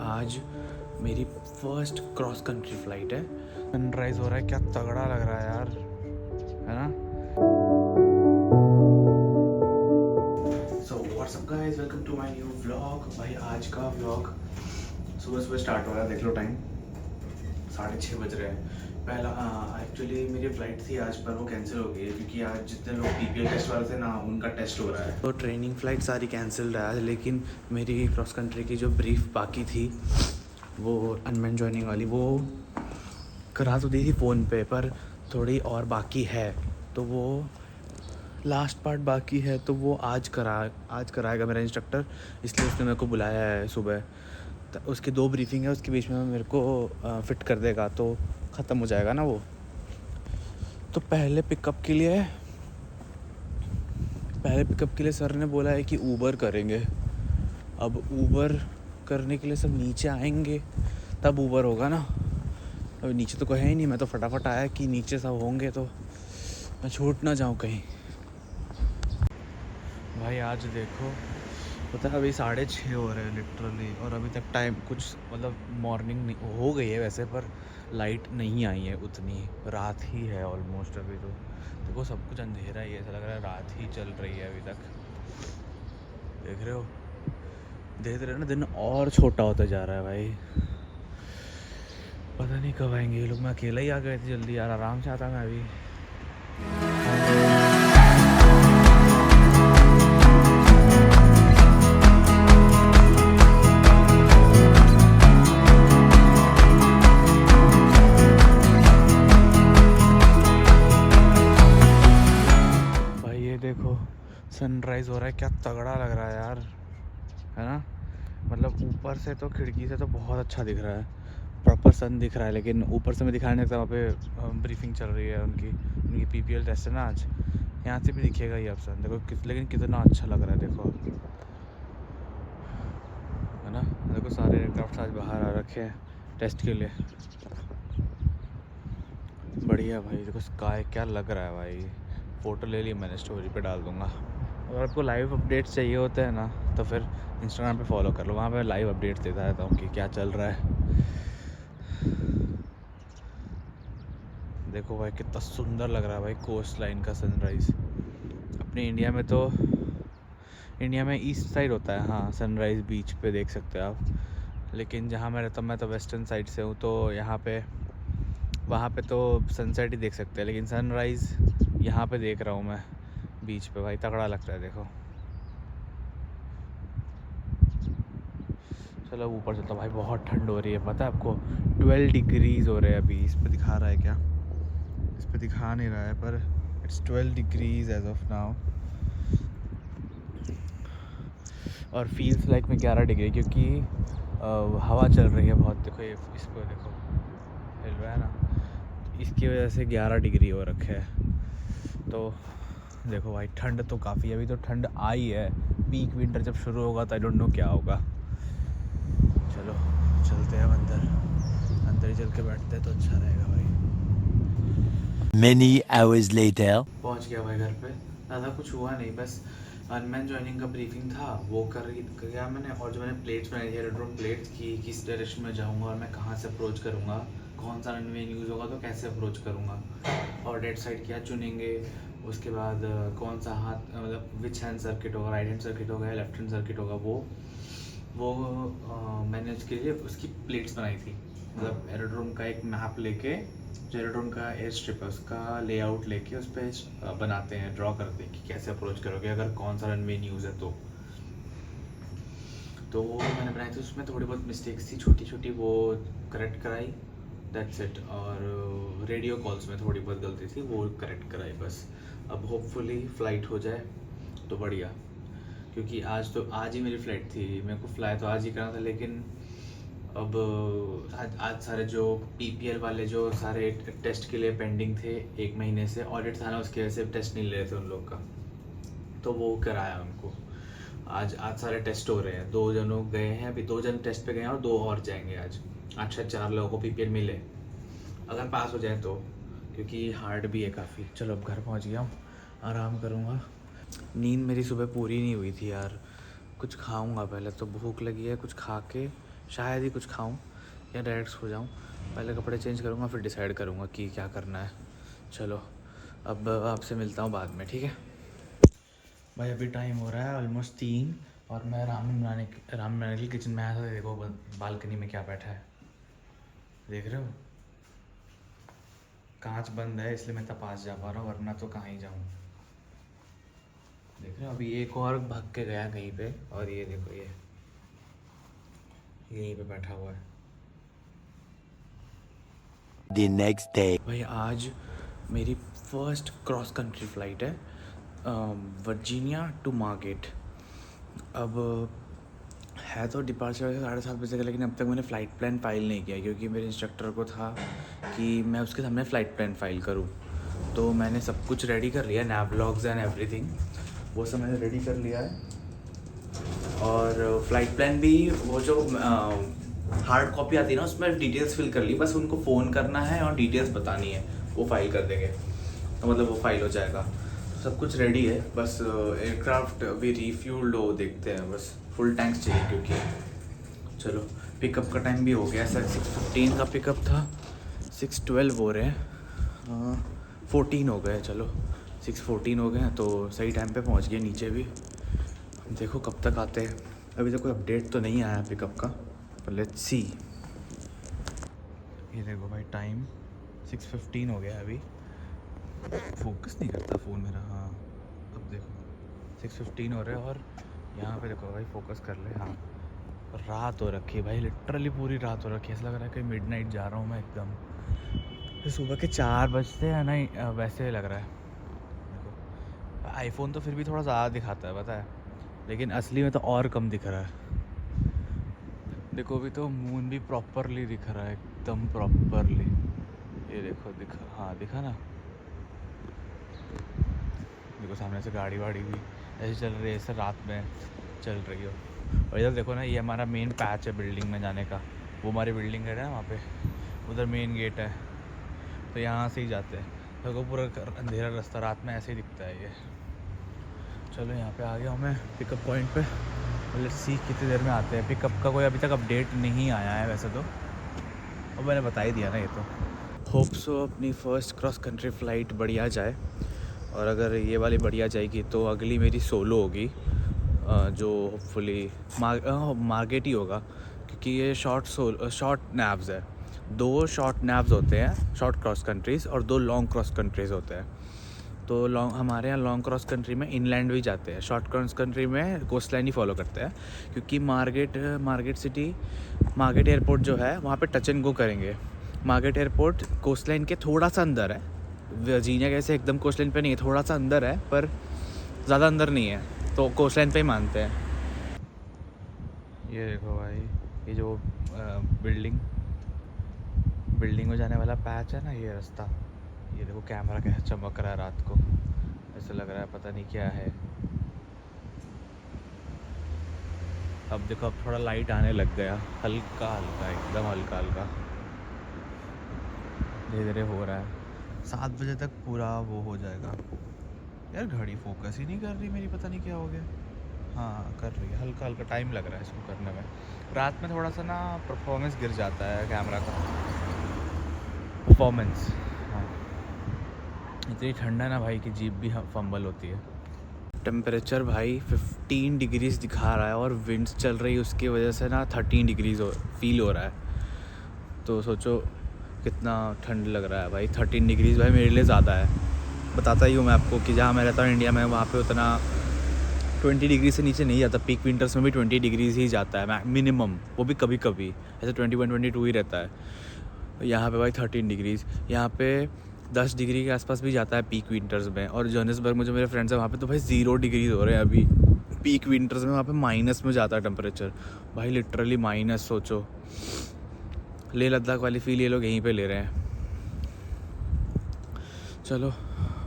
आज मेरी first cross country flight है। सनराइज हो रहा है, क्या तगड़ा लग रहा है यार, है ना। So what's up guys, welcome to my new vlog. भाई आज का व्लॉग सुबह सुबह स्टार्ट हो रहा है, देख लो टाइम 6:30 बज रहे हैं। पहला एक्चुअली मेरी फ़्लाइट थी आज, पर वो कैंसिल हो गई है क्योंकि आज जितने लोग पीपीएल टेस्ट वाले थे ना, उनका टेस्ट हो रहा है, तो ट्रेनिंग फ़्लाइट सारी कैंसिल है आज। लेकिन मेरी क्रॉस कंट्री की जो ब्रीफ बाकी थी, वो अनमेन जॉइनिंग वाली, वो करा तो दी थी फ़ोन पे, पर थोड़ी और बाकी है, तो वो लास्ट पार्ट बाकी है, तो वो आज कराएगा मेरा इंस्ट्रक्टर, इसलिए उसने मेरे को बुलाया है सुबह। उसकी 2 ब्रीफिंग है, उसके बीच में मेरे को फ़िट कर देगा, तो ख़त्म हो जाएगा ना वो। तो पहले पिकअप के लिए सर ने बोला है कि ऊबर करेंगे। अब ऊबर करने के लिए सब नीचे आएंगे तब ऊबर होगा ना। अभी नीचे तो कोई है ही नहीं, मैं तो फटाफट आया कि नीचे सब होंगे तो मैं छूट ना जाऊँ कहीं। भाई आज देखो, पता है अभी 6:30 हो रहे हैं लिटरली, और अभी तक टाइम कुछ मतलब मॉर्निंग नहीं हो गई है वैसे, पर लाइट नहीं आई है उतनी, रात ही है ऑलमोस्ट। अभी तो देखो सब कुछ अंधेरा ही है, ऐसा लग रहा है रात ही चल रही है अभी तक। देख रहे हो ना, दिन और छोटा होता जा रहा है भाई। पता नहीं कब आएंगे ये लोग। मैं अकेला ही आ गए थे जल्दी यार, आराम से आता मैं अभी। देखो सनराइज़ हो रहा है, क्या तगड़ा लग रहा है यार, है ना। मतलब ऊपर से तो खिड़की से तो बहुत अच्छा दिख रहा है, प्रॉपर सन दिख रहा है, लेकिन ऊपर से मैं दिखा नहीं सकता, वहाँ पे ब्रीफिंग चल रही है उनकी पीपीएल टेस्ट है ना आज। यहाँ से भी दिखेगा ही अब सन, देखो लेकिन कितना अच्छा लग रहा है, देखो, है ना। देखो सारे एयरक्राफ्ट आज बाहर आ रखे हैं टेस्ट के लिए। बढ़िया भाई, देखो स्काई क्या लग रहा है भाई। फ़ोटो ले ली मैंने, स्टोरी पे डाल दूँगा। अगर आपको लाइव अपडेट्स चाहिए होते हैं ना, तो फिर इंस्टाग्राम पे फॉलो कर लो, वहाँ पे लाइव अपडेट्स देता रहता हूँ कि क्या चल रहा है। देखो भाई कितना सुंदर लग रहा है भाई, कोस्ट लाइन का सनराइज़। अपने इंडिया में ईस्ट साइड होता है, हाँ, सनराइज़ बीच पे देख सकते हो आप। लेकिन जहाँ मैं रहता हूँ, मैं तो वेस्टर्न साइड से हूँ, तो यहाँ पे वहाँ पे तो सनसेट ही देख सकते हैं, लेकिन सनराइज़ यहाँ पे देख रहा हूँ मैं बीच पे। भाई तगड़ा लगता है, देखो। चलो ऊपर चलता भाई, बहुत ठंड हो रही है, पता है आपको। 12 डिग्रीज़ हो रहे हैं अभी। इस पे दिखा रहा है क्या? इस पे दिखा नहीं रहा है, पर it's 12 degrees as of now, और फील्स लाइक में 11 डिग्री, क्योंकि हवा चल रही है बहुत। देखो ये इसको देखो, हिल रहा है ना, इसकी वजह से 11 डिग्री हो रखे है। तो देखो भाई ठंड तो काफ़ी है, अभी तो ठंड आई है। पीक विंटर जब शुरू होगा तो आई डोंट नो क्या होगा। चलो चलते हैं अंदर ही चल के बैठते हैं तो अच्छा रहेगा भाई। Many hours later. पहुंच गया भाई घर पे। ज़्यादा कुछ हुआ नहीं, बस अनमैन जॉइनिंग का ब्रीफिंग था, वो कर गया मैंने। और जो मैंने प्लेट्स बनाई थी, एरोड्रोम प्लेट्स की, किस डायरेक्शन में जाऊंगा और मैं कहाँ से अप्रोच करूंगा, कौन सा रनवे यूज़ होगा तो कैसे अप्रोच करूंगा, और डेड साइड क्या चुनेंगे, उसके बाद कौन सा हाथ, मतलब विच हैंड सर्किट होगा, राइट हैंड सर्किट होगा या लेफ्ट हैंड सर्किट होगा, वो मैंने उसके लिए उसकी प्लेट्स बनाई थी। मतलब एरोड्रोम का एक मैप लेके, जो एरोड्रोम का एयर स्ट्रिप है उसका लेआउट लेके उस पर बनाते हैं, ड्रॉ करते हैं कि कैसे अप्रोच करोगे अगर कौन सा रनवे यूज़ है तो वो मैंने बनाई थी। उसमें थोड़ी बहुत मिस्टेक्स थी छोटी छोटी, वो करेक्ट कराई, दैट्स इट। और रेडियो कॉल्स में थोड़ी बहुत गलती थी, वो करेक्ट कराई बस। अब होपफुली फ़्लाइट हो जाए तो बढ़िया, क्योंकि आज ही मेरी फ़्लाइट थी, मेरे को फ्लाई तो आज ही करना था, लेकिन अब आज सारे जो पीपीएल वाले जो सारे टेस्ट के लिए पेंडिंग थे, 1 महीने से ऑडिट था ना, उसकी वजह से टेस्ट नहीं ले रहे थे उन लोग का, तो वो कराया उनको। आज सारे टेस्ट हो रहे हैं, 2 जनों गए हैं, अभी 2 जन टेस्ट पे गए हैं और 2 और जाएंगे आज। अच्छा 4 लोगों को पीपीएल मिले, अगर पास हो जाए तो, क्योंकि हार्ड भी है काफ़ी। चलो अब घर पहुंच गया हूँ, आराम करूँगा। नींद मेरी सुबह पूरी नहीं हुई थी यार, कुछ खाऊंगा पहले, तो भूख लगी है, कुछ खा के शायद ही कुछ खाऊं या डायरेक्ट सो जाऊं। पहले कपड़े चेंज करूंगा फिर डिसाइड करूंगा कि क्या करना है। चलो अब आपसे मिलता हूँ बाद में, ठीक है भाई। अभी टाइम हो रहा है ऑलमोस्ट 3 और मैं राम की किचन में आया था। देखो बालकनी में क्या बैठा है, देख रहे हो? कांच बंद है इसलिए मैं इतना पास जा पा रहा हूँ, वरना तो कहाँ ही जाऊँ। देख रहे हो? अभी एक और भाग के गया कहीं पे, और ये देखो ये यहीं पे बैठा हुआ है। The next day. भाई आज मेरी फर्स्ट क्रॉस कंट्री फ़्लाइट है, वर्जीनिया टू मार्गेट। अब है तो डिपार्चर 7:30 बजे का, लेकिन अब तक मैंने फ़्लाइट प्लान फ़ाइल नहीं किया, क्योंकि मेरे इंस्ट्रक्टर को था कि मैं उसके सामने फ़्लाइट प्लान फ़ाइल करूं। तो मैंने सब कुछ रेडी कर लिया, नैवलॉग्स एंड एवरीथिंग, वो सब मैंने रेडी कर लिया है। और फ़्लाइट प्लान भी वो जो हार्ड कॉपी आती है ना, उसमें डिटेल्स फिल कर ली, बस उनको फ़ोन करना है और डिटेल्स बतानी है, वो फाइल कर देंगे, तो मतलब वो फाइल हो जाएगा। सब कुछ रेडी है, बस एयरक्राफ्ट अभी रीफ्यूल्ड हो, देखते हैं, बस फुल टैंक्स चाहिए क्योंकि। चलो पिकअप का टाइम भी हो गया सर, 6:15 का पिकअप था, 6:12 हो रहे हैं, 14 हो गए। चलो 6:14 हो गए हैं तो सही टाइम पे पहुंच गए नीचे भी। देखो कब तक आते हैं, अभी तक कोई अपडेट तो नहीं आया पिकअप का, पर लेट्स सी। ये देखो भाई टाइम 6:15 हो गया अभी, फोकस नहीं करता फ़ोन मेरा। हाँ अब देखो 6:15 हो रहा है, और यहाँ पे देखो भाई फोकस कर ले। हाँ रात हो रखी है भाई, लिटरली पूरी रात हो रखी है, ऐसा लग रहा है कि मिडनाइट जा रहा हूँ मैं एकदम। तो सुबह के 4 बजते हैं ना, वैसे लग रहा है। देखो आईफोन तो फिर भी थोड़ा ज़्यादा दिखाता है, पता है, लेकिन असली में तो और कम दिख रहा है। देखो अभी तो मून भी प्रॉपरली दिख रहा है, एकदम प्रॉपरली। ये देखो दिखा, हाँ दिखा ना। देखो सामने से गाड़ी वाड़ी भी ऐसे चल रही है, ऐसे रात में चल रही हो। और इधर देखो ना, ये हमारा मेन पैच है बिल्डिंग में जाने का, वो हमारी बिल्डिंग है ना वहाँ पे, उधर मेन गेट है, तो यहाँ से ही जाते हैं। देखो पूरा अंधेरा रास्ता, रात में ऐसे ही दिखता है ये। चलो यहाँ पे आ गया हूँ मैं पिकअप पॉइंट पे, लेट्स सी कितनी देर में आते हैं। पिकअप का कोई अभी तक अपडेट नहीं आया है वैसे तो, और मैंने बता ही दिया ना ये तो। होप सो अपनी फ़र्स्ट क्रॉस कंट्री फ़्लाइट बढ़िया जाए, और अगर ये वाली बढ़िया जाएगी तो अगली मेरी सोलो होगी, जो होपफुली मार्गेट ही होगा, क्योंकि ये शॉर्ट नैव्स है। 2 शॉर्ट नैव्स होते हैं, शॉर्ट क्रॉस कंट्रीज़, और 2 लॉन्ग क्रॉस कंट्रीज़ होते हैं। तो हमारे यहाँ लॉन्ग क्रॉस कंट्री में इनलैंड भी जाते हैं, शॉर्ट क्रॉस कंट्री में कोस्ट लाइन ही फॉलो करते हैं, क्योंकि मार्गेट एयरपोर्ट जो है वहाँ पे टच एंड गो करेंगे। मार्गेट एयरपोर्ट कोस्ट लाइन के थोड़ा सा अंदर है, वर्जीनिया कैसे एकदम कोस्ट लाइन पे नहीं है, थोड़ा सा अंदर है, पर ज़्यादा अंदर नहीं है, तो कोस्ट लाइन पे ही मानते हैं। ये देखो भाई, ये जो बिल्डिंग में जाने वाला पैच है ना, ये रास्ता, ये देखो कैमरा कैसे चमक रहा है रात को, ऐसा लग रहा है पता नहीं क्या है। अब देखो अब थोड़ा लाइट आने लग गया, हल्का हल्का, एकदम हल्का हल्का धीरे धीरे हो रहा है। 7 बजे तक पूरा वो हो जाएगा। यार घड़ी फोकस ही नहीं कर रही मेरी, पता नहीं क्या हो गया। हाँ कर रही है, हल्का हल्का टाइम लग रहा है इसको करने में। रात में थोड़ा सा ना परफॉर्मेंस गिर जाता है कैमरा का, परफॉर्मेंस। हाँ इतनी ठंडा है ना भाई कि जीप भी फंबल होती है। टेम्परेचर भाई 15 डिग्रीज़ दिखा रहा है, और विंड्स चल रही है, उसकी वजह से ना 13 डिग्रीज़ फील हो रहा है। तो सोचो कितना ठंड लग रहा है भाई, 13 डिग्रीज़ भाई मेरे लिए ज़्यादा है। बताता ही हूँ मैं आपको कि जहाँ मैं रहता हूँ इंडिया में, वहाँ पे उतना 20 डिग्री से नीचे नहीं जाता। पीक विंटर्स में भी 20 डिग्रीज़ ही जाता है मिनिमम, वो भी कभी कभी ऐसे 21-22 ही रहता है। यहाँ पे भाई 13 डिग्रीज़, यहाँ पे 10 डिग्री के आसपास भी जाता है पीक विंटर्स में। और जोहानिसबर्ग में जो मेरे फ्रेंड्स हैं वहाँ पे तो भाई 0 डिग्रीज़ हो रहे हैं अभी पीक विंटर्स में, वहाँ पे माइनस में जाता है टेम्परेचर भाई, लिटरली माइनस। सोचो लेह लद्दाख वाली फील ये लोग यहीं पे ले रहे हैं। चलो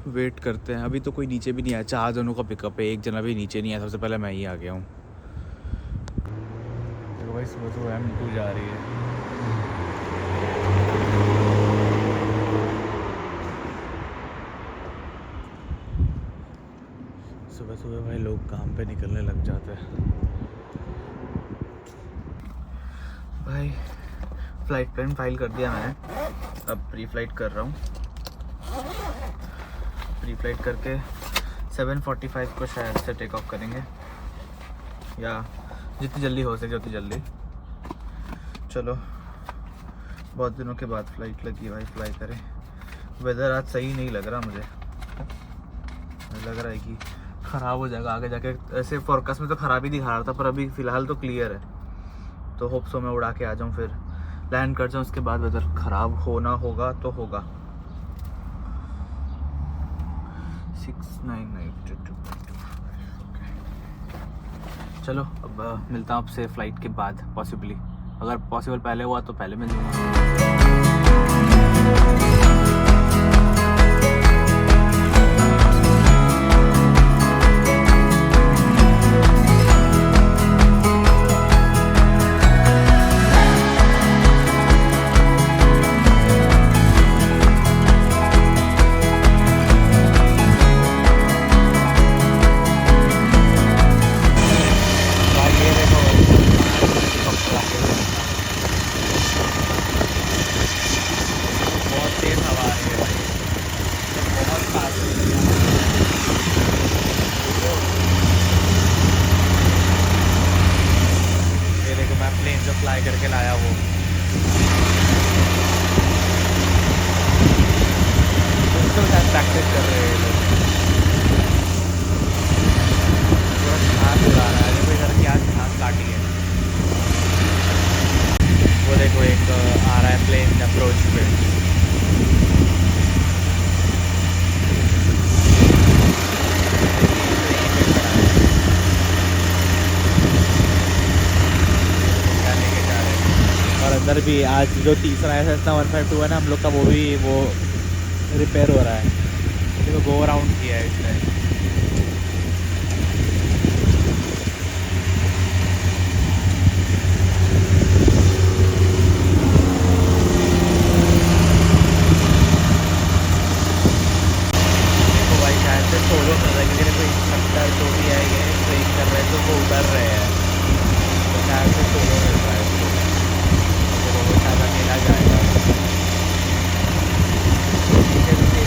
वेट करते हैं, अभी तो कोई नीचे भी नहीं आया, 4 जनों का पिकअप है, एक जना भी नीचे नहीं आया, सबसे पहले मैं ही आ गया हूँ। देखो भाई सुबह सुबह M2 जा रही है। सुबह सुबह भाई लोग काम पे निकलने लग जाते हैं। भाई फ़्लाइट प्लान फाइल कर दिया मैंने, अब प्री फ़्लाइट कर रहा हूँ। प्री फ़्लाइट करके 7:45 को शायद से टेक ऑफ करेंगे, या जितनी जल्दी हो सके उतनी जल्दी। चलो, बहुत दिनों के बाद फ़्लाइट लगी भाई, फ्लाई करें। वेदर आज सही नहीं लग रहा मुझे, लग रहा है कि ख़राब हो जाएगा आगे जाके। ऐसे फोरकास्ट में तो ख़राब ही दिखा रहा था, पर अभी फ़िलहाल तो क्लियर है। तो होप सो मैं उड़ा के आ जाऊँ, फिर लैंड कर जाऊँ, उसके बाद वेदर ख़राब होना होगा तो होगा। 69922 चलो, अब मिलता हूँ आपसे फ़्लाइट के बाद पॉसिबली। अगर पॉसिबल पहले हुआ तो पहले मिल जाऊँगा। फ्लाई करके लाया वो उसके साथ प्रैक्टिस कर रहे हैं लोग। पूरा घास उड़ा रहा है, देखो इधर की आज घास काटी है। वो देखो एक आ रहा है प्लेन अप्रोच पे। अंदर भी आज जो तीसरा है Cessna 152 है ना हम लोग का, वो भी वो रिपेयर हो रहा है, तो गो अराउंड किया है इसने। देखो भाई शायद से सोलो कर रहे हैं, क्योंकि कोई इंस्ट्रक्टर जो भी है ये ट्रेन कर रहे हैं तो वो उतर रहे हैं, तो शायद से सोलो मिल रहा है उसको, तो शायद अकेला जाएगा।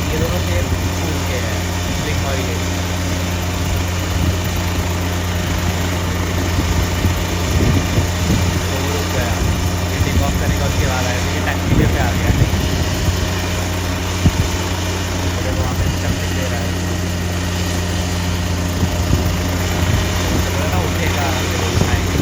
ये दोनों शेर स्कूल के हैं, स्लिंग और ये। तो वो रुक गया, ये टेक ऑफ करेगा उसके बाद आया, ये टैक्सी पे आ गया। तो वहाँ पे सिस्टम दे रहा है ना, उठेगा उठाएंगे।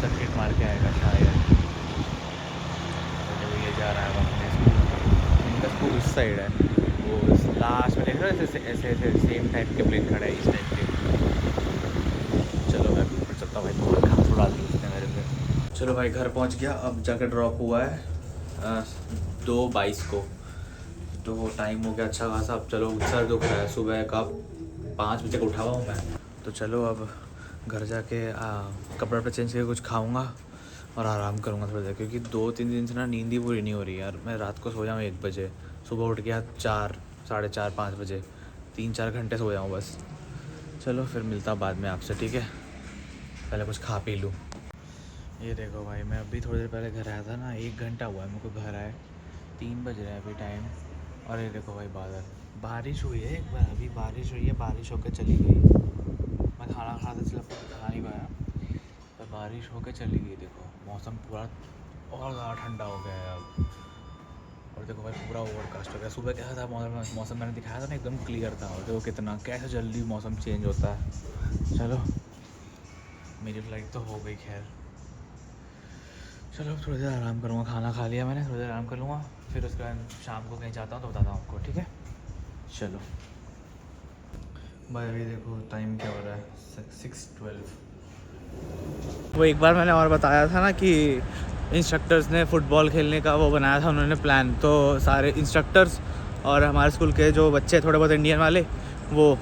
सर्किट मार के आएगा शायद। तो ये जा रहा है अपने स्कूल, इनका स्कूल उस साइड है, वो लास्ट में देख रहे हो ऐसे ऐसे ऐसे सेम टाइप के प्लेन खड़े हैं इस टाइप के। चलो मैं ऊपर चलता हूँ भाई, घास उड़ा दी उसने मेरे पे। चलो भाई घर पहुँच गया, अब जाकर ड्रॉप हुआ है 2:22 को, तो टाइम हो गया अच्छा खासा। अब चलो सर दुख रहा है, सुबह का 5 बजे उठा हुआ हूँ मैं, तो चलो अब घर जाके कपड़ा वपड़ा चेंज करके कुछ खाऊंगा और आराम करूंगा थोड़ी देर, क्योंकि 2-3 दिन से ना नींद ही पूरी नहीं हो रही यार। मैं रात को सो जाऊँ 1 बजे, सुबह उठ गया 4, 4:30, 5 बजे, 3-4 घंटे सो जाऊँ बस। चलो फिर मिलता बाद में आपसे, ठीक है? पहले कुछ खा पी लूँ। ये देखो भाई, मैं अभी थोड़ी देर पहले घर आया था ना, 1 घंटा हुआ है मेरे को घर आए, 3 बज रहे हैं अभी टाइम। और ये देखो भाई बादल, बारिश हुई है एक बार, अभी बारिश हुई है, बारिश होकर चली गई। मैं खाना खाता चला खा नहीं पाया, पर बारिश होकर चली गई। देखो मौसम पूरा और ज़्यादा ठंडा हो गया है अब। और देखो भाई पूरा ओवरकास्ट हो गया। सुबह कैसा था मौसम मैंने दिखाया था ना, एकदम क्लियर था। और देखो कितना कैसे जल्दी मौसम चेंज होता है। चलो मेरी फ्लाइट तो हो गई खैर। चलो अब थोड़ी देर आराम करूँगा, खाना खा लिया मैंने, थोड़ी देर आराम कर लूँगा, फिर उसके बाद शाम को कहीं जाता हूँ तो बताता हूँ आपको, ठीक है। चलो भाई, अभी देखो टाइम क्या हो रहा है, 6:12। वो एक बार मैंने और बताया था ना कि इंस्ट्रक्टर्स ने फ़ुटबॉल खेलने का वो बनाया था उन्होंने प्लान, तो सारे इंस्ट्रक्टर्स और हमारे स्कूल के जो बच्चे थोड़े बहुत इंडियन वाले वो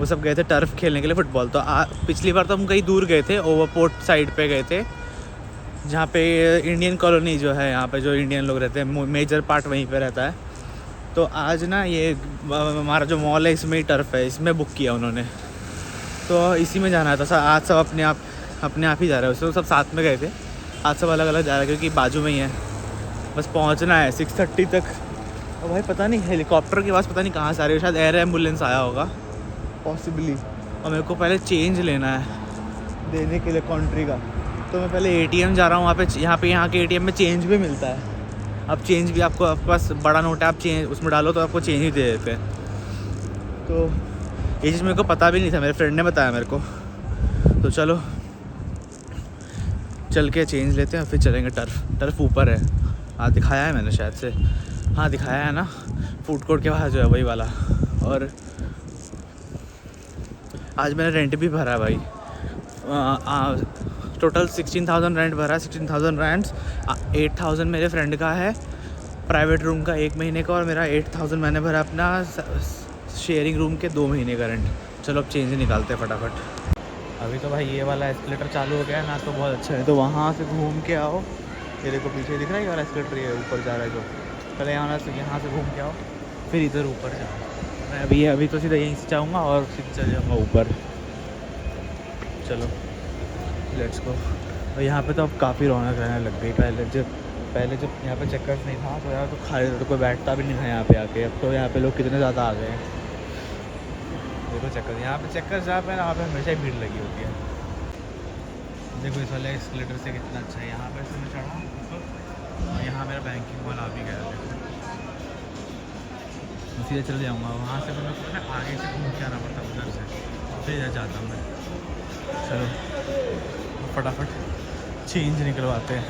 सब गए थे टर्फ खेलने के लिए फ़ुटबॉल। तो पिछली बार तो हम कहीं दूर गए थे, ओवरपोर्ट साइड पे गए थे, जहाँ पे इंडियन कॉलोनी जो है, यहाँ पे जो इंडियन लोग रहते हैं मेजर पार्ट वहीं पे रहता है। तो आज ना ये हमारा जो मॉल है इसमें ही टर्फ है, इसमें बुक किया उन्होंने, तो इसी में जाना था। आज सब अपने आप ही जा रहे हैं, उसमें सब साथ में गए थे, आज सब अलग अलग जा रहे हैं क्योंकि बाजू में ही है, बस पहुँचना है 6:30 तक। और भाई पता नहीं हेलीकॉप्टर की आवाज़ पता नहीं कहाँ से आ रही है, शायद एयर एम्बुलेंस आया होगा पॉसिबली। और मेरे को पहले चेंज लेना है देने के लिए कंट्री का, तो मैं पहले एटीएम जा रहा हूँ वहाँ पे। यहाँ के एटीएम में चेंज भी मिलता है, अब चेंज भी आपको, आपके पास बड़ा नोट है, आप चेंज उसमें डालो तो आपको चेंज ही दे देते हैं। तो ये चीज़ मेरे को पता भी नहीं था, मेरे फ्रेंड ने बताया मेरे को। तो चलो चल के चेंज लेते हैं, फिर चलेंगे टर्फ ऊपर है। हाँ दिखाया है मैंने शायद से, हाँ दिखाया है ना, फूड कोर्ट के बाहर जो है वही वाला। और आज मैंने रेंट भी भरा भाई, टोटल 16,000 रेंट भरा, 16,000 रेंट्स। 8,000 मेरे फ्रेंड का है प्राइवेट रूम का 1 महीने का, और मेरा 8,000 मैंने भरा अपना शेयरिंग रूम के 2 महीने का रेंट। चलो अब चेंज निकालते हैं फटाफट। अभी तो भाई ये वाला एस्केलेटर चालू हो गया है ना, तो बहुत अच्छा है। तो वहाँ से घूम के आओ, तेरे को पीछे दिख रहा है ये वाला एस्केलेटर, ये ऊपर जा रहा है जो, पहले यहाँ से घूम के आओ, फिर इधर ऊपर जाओ। मैं अभी तो सीधा यहीं से जाऊँगा और सीधे चल जाऊँगा ऊपर। चलो लेट्स गो। और यहाँ पे तो अब काफ़ी रौनक रहने लग गई। पहले जब यहाँ पे चक्कर नहीं था तो यार तो खाली तो कोई बैठता भी नहीं था यहाँ पे आके। अब तो यहाँ पे लोग कितने ज़्यादा आ गए हैं, देखो चक्कर, यहाँ पे चक्कर जहाँ पे ना वहाँ पे हमेशा ही भीड़ लगी होती है। देखो इस वाले एस्केलेटर से कितना अच्छा है, यहाँ पे से मैं चढ़ा ऊपर, और यहाँ मेरा बैंकिंग वाला आ भी गया। देखो सीधे चल जाऊँगा, वहाँ से मेरे को ना आगे से घूम के आना पड़ता उधर से, फिर इधर जाता हूँ मैं। चलो फटाफट चेंज निकलवाते हैं।